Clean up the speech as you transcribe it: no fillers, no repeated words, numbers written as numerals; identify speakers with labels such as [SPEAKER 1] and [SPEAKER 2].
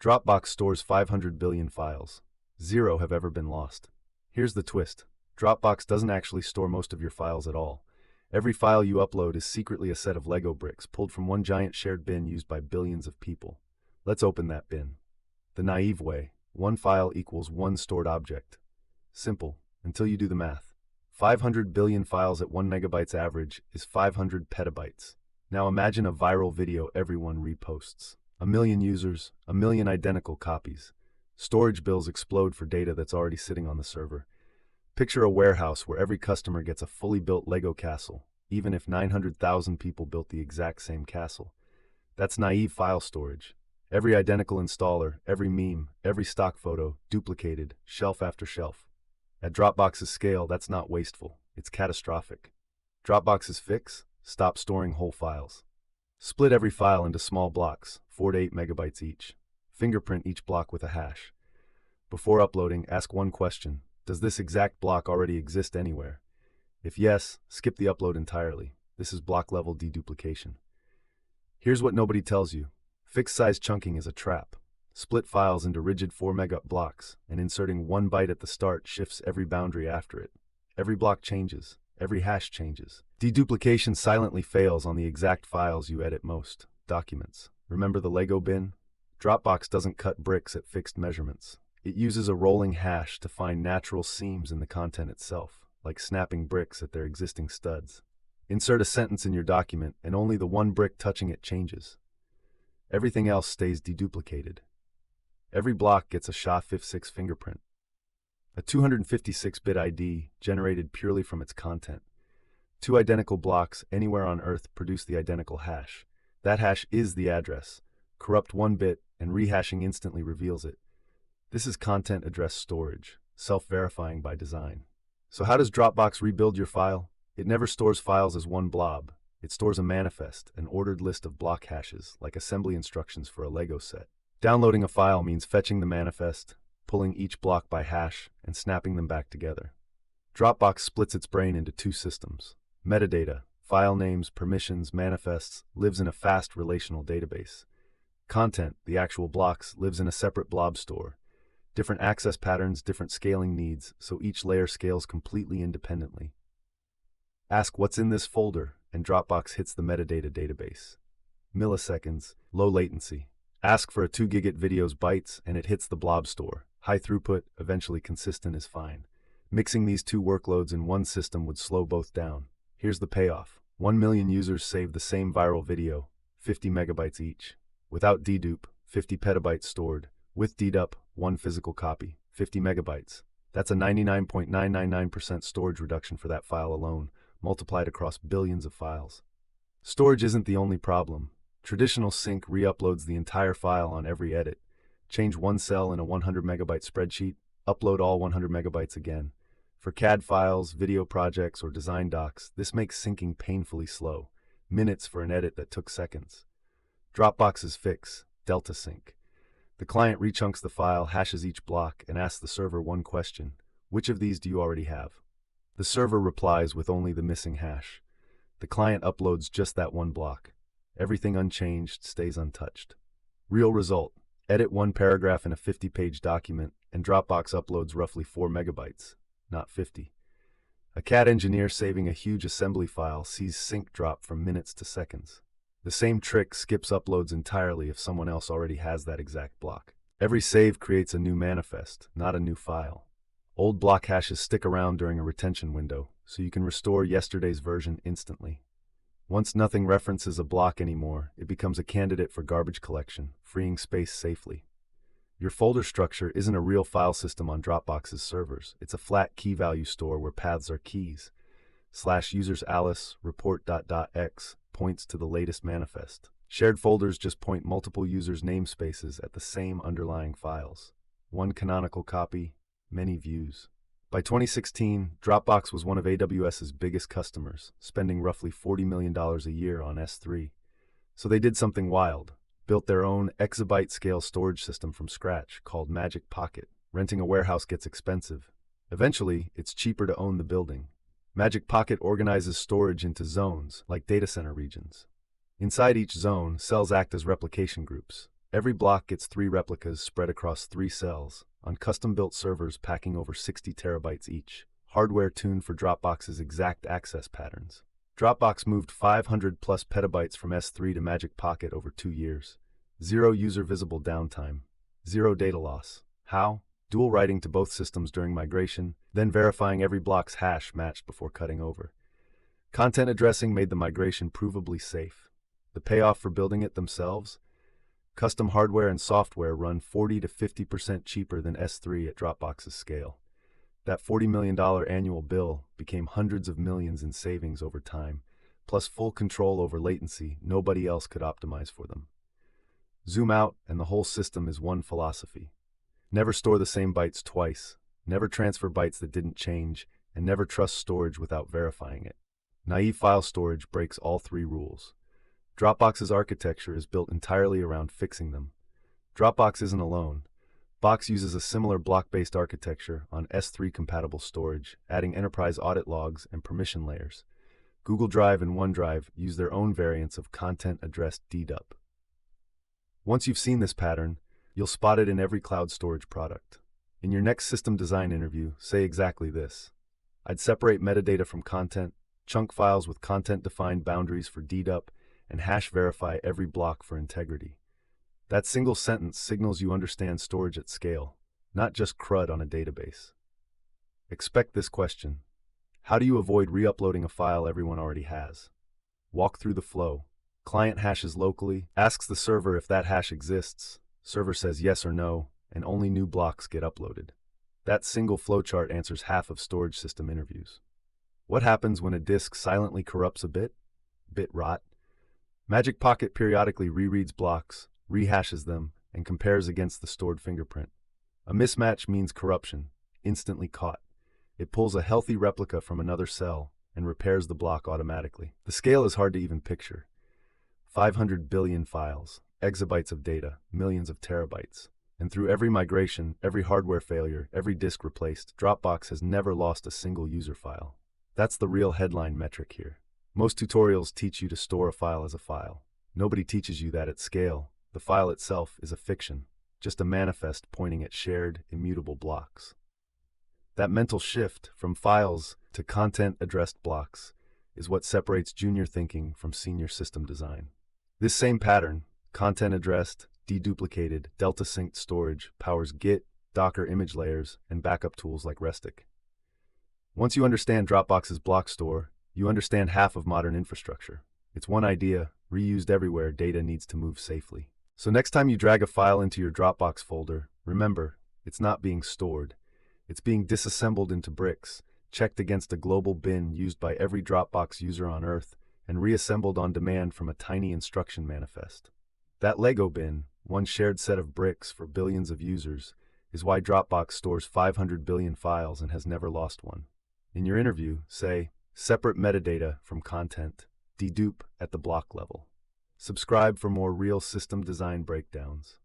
[SPEAKER 1] Dropbox stores 500 billion files. 0 have ever been lost. Here's the twist. Dropbox doesn't actually store most of your files at all. Every file you upload is secretly a set of Lego bricks pulled from one giant shared bin used by billions of people. Let's open that bin. The naive way, one file equals one stored object. Simple, until you do the math. 500 billion files at 1 megabytes average is 500 petabytes. Now imagine a viral video everyone reposts. 1 million users, 1 million identical copies. Storage bills explode for data that's already sitting on the server. Picture a warehouse where every customer gets a fully built Lego castle, even if 900,000 people built the exact same castle. That's naive file storage. Every identical installer, every meme, every stock photo, duplicated, shelf after shelf. At Dropbox's scale, that's not wasteful, it's catastrophic. Dropbox's fix? Stop storing whole files. Split every file into small blocks, 4 to 8 megabytes each. Fingerprint each block with a hash. Before uploading, ask one question. Does this exact block already exist anywhere? If yes, skip the upload entirely. This is block-level deduplication. Here's what nobody tells you. Fixed-size chunking is a trap. Split files into rigid 4 mega blocks, and inserting 1 byte at the start shifts every boundary after it. Every block changes. Every hash changes. Deduplication silently fails on the exact files you edit most. Documents. Remember the Lego bin? Dropbox doesn't cut bricks at fixed measurements. It uses a rolling hash to find natural seams in the content itself, like snapping bricks at their existing studs. Insert a sentence in your document, and only the one brick touching it changes. Everything else stays deduplicated. Every block gets a SHA-56 fingerprint. A 256-bit ID generated purely from its content. 2 identical blocks anywhere on Earth produce the identical hash. That hash is the address. Corrupt 1 bit, and rehashing instantly reveals it. This is content address storage, self-verifying by design. So how does Dropbox rebuild your file? It never stores files as one blob. It stores a manifest, an ordered list of block hashes, like assembly instructions for a Lego set. Downloading a file means fetching the manifest, pulling each block by hash, and snapping them back together. Dropbox splits its brain into 2 systems. Metadata, file names, permissions, manifests, lives in a fast relational database. Content, the actual blocks, lives in a separate blob store. Different access patterns, different scaling needs, so each layer scales completely independently. Ask what's in this folder, and Dropbox hits the metadata database. Milliseconds, low latency. Ask for a 2 gigabit video's bytes, and it hits the blob store. High throughput, eventually consistent is fine. Mixing these 2 workloads in one system would slow both down. Here's the payoff. 1 million users save the same viral video, 50 megabytes each. Without dedupe, 50 petabytes stored. With dedup, 1 physical copy, 50 megabytes. That's a 99.999% storage reduction for that file alone, multiplied across billions of files. Storage isn't the only problem. Traditional sync re-uploads the entire file on every edit. Change one cell in a 100 megabyte spreadsheet, upload all 100 megabytes again. For CAD files, video projects, or design docs, this makes syncing painfully slow. Minutes for an edit that took seconds. Dropbox's fix, Delta Sync. The client rechunks the file, hashes each block, and asks the server one question. Which of these do you already have? The server replies with only the missing hash. The client uploads just that one block. Everything unchanged stays untouched. Real result. Edit 1 paragraph in a 50-page document, and Dropbox uploads roughly 4 megabytes, not 50. A CAD engineer saving a huge assembly file sees sync drop from minutes to seconds. The same trick skips uploads entirely if someone else already has that exact block. Every save creates a new manifest, not a new file. Old block hashes stick around during a retention window, so you can restore yesterday's version instantly. Once nothing references a block anymore, it becomes a candidate for garbage collection, freeing space safely. Your folder structure isn't a real file system on Dropbox's servers. It's a flat key value store where paths are keys. /users alice report.x points to the latest manifest. Shared folders just point multiple users' namespaces at the same underlying files. One canonical copy, many views. By 2016, Dropbox was one of AWS's biggest customers, spending roughly $40 million a year on S3. So they did something wild. Built their own exabyte-scale storage system from scratch called Magic Pocket. Renting a warehouse gets expensive. Eventually, it's cheaper to own the building. Magic Pocket organizes storage into zones, like data center regions. Inside each zone, cells act as replication groups. Every block gets 3 replicas spread across 3 cells, on custom-built servers packing over 60 terabytes each, hardware tuned for Dropbox's exact access patterns. Dropbox moved 500 plus petabytes from S3 to Magic Pocket over 2 years. 0 user visible downtime. 0 data loss. How? Dual writing to both systems during migration, then verifying every block's hash matched before cutting over. Content addressing made the migration provably safe. The payoff for building it themselves? Custom hardware and software run 40 to 50% cheaper than S3 at Dropbox's scale. That $40 million annual bill became hundreds of millions in savings over time, plus full control over latency nobody else could optimize for them. Zoom out, and the whole system is one philosophy. Never store the same bytes twice, never transfer bytes that didn't change, and never trust storage without verifying it. Naive file storage breaks all 3 rules. Dropbox's architecture is built entirely around fixing them. Dropbox isn't alone. Box uses a similar block-based architecture on S3-compatible storage, adding enterprise audit logs and permission layers. Google Drive and OneDrive use their own variants of content-addressed dedup. Once you've seen this pattern, you'll spot it in every cloud storage product. In your next system design interview, say exactly this. I'd separate metadata from content, chunk files with content-defined boundaries for dedup, and hash verify every block for integrity. That single sentence signals you understand storage at scale, not just CRUD on a database. Expect this question. How do you avoid re-uploading a file everyone already has? Walk through the flow. Client hashes locally, asks the server if that hash exists. Server says yes or no, and only new blocks get uploaded. That single flowchart answers half of storage system interviews. What happens when a disk silently corrupts a bit? Bit rot. Magic Pocket periodically rereads blocks, rehashes them, and compares against the stored fingerprint. A mismatch means corruption, instantly caught. It pulls a healthy replica from another cell and repairs the block automatically. The scale is hard to even picture. 500 billion files, exabytes of data, millions of terabytes. And through every migration, every hardware failure, every disk replaced, Dropbox has never lost a single user file. That's the real headline metric here. Most tutorials teach you to store a file as a file. Nobody teaches you that at scale. The file itself is a fiction, just a manifest pointing at shared, immutable blocks. That mental shift from files to content-addressed blocks is what separates junior thinking from senior system design. This same pattern, content-addressed, deduplicated, delta-synced storage, powers Git, Docker image layers, and backup tools like Restic. Once you understand Dropbox's block store, you understand half of modern infrastructure. It's one idea, reused everywhere data needs to move safely. So next time you drag a file into your Dropbox folder, remember, it's not being stored. It's being disassembled into bricks, checked against a global bin used by every Dropbox user on Earth, and reassembled on demand from a tiny instruction manifest. That Lego bin, one shared set of bricks for billions of users, is why Dropbox stores 500 billion files and has never lost one. In your interview, say, separate metadata from content, dedupe at the block level. Subscribe for more real system design breakdowns.